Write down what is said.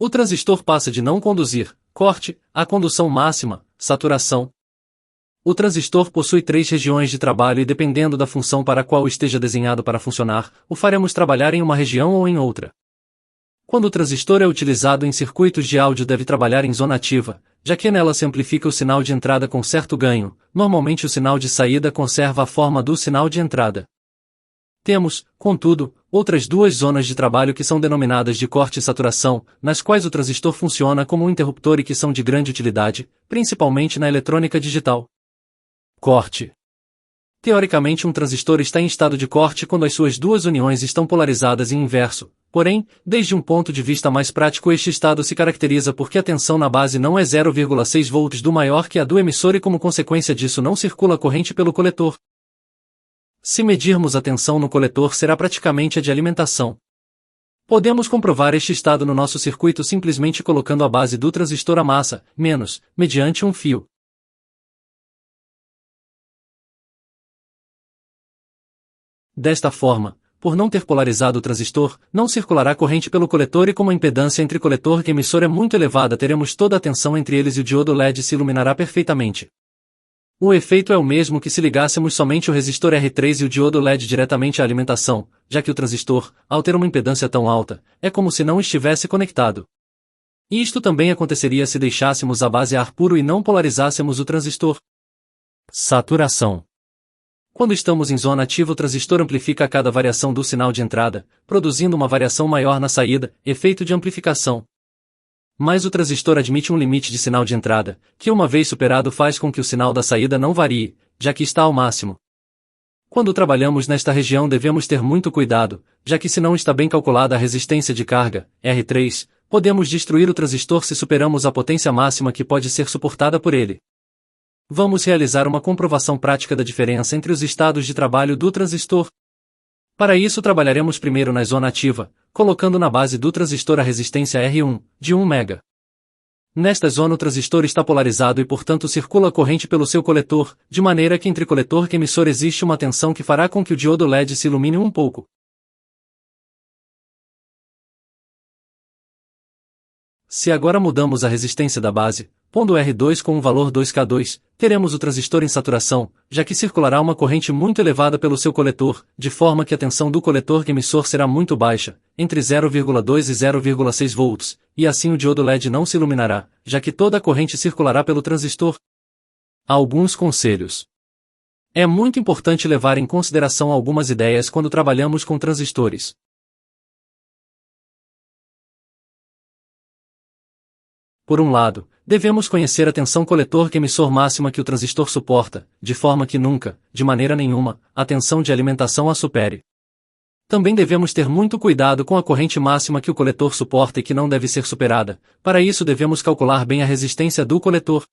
O transistor passa de não conduzir, corte, a condução máxima, saturação. O transistor possui 3 regiões de trabalho e dependendo da função para a qual esteja desenhado para funcionar, o faremos trabalhar em uma região ou em outra. Quando o transistor é utilizado em circuitos de áudio deve trabalhar em zona ativa, já que nela se amplifica o sinal de entrada com certo ganho, normalmente o sinal de saída conserva a forma do sinal de entrada. Temos, contudo, outras 2 zonas de trabalho que são denominadas de corte e saturação, nas quais o transistor funciona como um interruptor e que são de grande utilidade, principalmente na eletrônica digital. Corte. Teoricamente um transistor está em estado de corte quando as suas 2 uniões estão polarizadas em inverso, porém, desde um ponto de vista mais prático este estado se caracteriza porque a tensão na base não é 0,6 volts do maior que a do emissor e como consequência disso não circula corrente pelo coletor. Se medirmos a tensão no coletor será praticamente a de alimentação. Podemos comprovar este estado no nosso circuito simplesmente colocando a base do transistor a massa, menos, mediante um fio. Desta forma, por não ter polarizado o transistor, não circulará corrente pelo coletor e como a impedância entre coletor e emissor é muito elevada teremos toda a tensão entre eles e o diodo LED se iluminará perfeitamente. O efeito é o mesmo que se ligássemos somente o resistor R3 e o diodo LED diretamente à alimentação, já que o transistor, ao ter uma impedância tão alta, é como se não estivesse conectado. E isto também aconteceria se deixássemos a base a ar puro e não polarizássemos o transistor. Saturação. Quando estamos em zona ativa o transistor amplifica a cada variação do sinal de entrada, produzindo uma variação maior na saída, efeito de amplificação. Mas o transistor admite um limite de sinal de entrada, que uma vez superado faz com que o sinal da saída não varie, já que está ao máximo. Quando trabalhamos nesta região devemos ter muito cuidado, já que se não está bem calculada a resistência de carga, R3, podemos destruir o transistor se superamos a potência máxima que pode ser suportada por ele. Vamos realizar uma comprovação prática da diferença entre os estados de trabalho do transistor. Para isso trabalharemos primeiro na zona ativa, colocando na base do transistor a resistência R1, de 1 mega. Nesta zona o transistor está polarizado e portanto circula corrente pelo seu coletor, de maneira que entre coletor e emissor existe uma tensão que fará com que o diodo LED se ilumine um pouco. Se agora mudamos a resistência da base, pondo R2 com um valor 2K2, teremos o transistor em saturação, já que circulará uma corrente muito elevada pelo seu coletor, de forma que a tensão do coletor emissor será muito baixa, entre 0,2 e 0,6 volts, e assim o diodo LED não se iluminará, já que toda a corrente circulará pelo transistor. Alguns conselhos. É muito importante levar em consideração algumas ideias quando trabalhamos com transistores. Por um lado, devemos conhecer a tensão coletor-emissor máxima que o transistor suporta, de forma que nunca, de maneira nenhuma, a tensão de alimentação a supere. Também devemos ter muito cuidado com a corrente máxima que o coletor suporta e que não deve ser superada, para isso devemos calcular bem a resistência do coletor.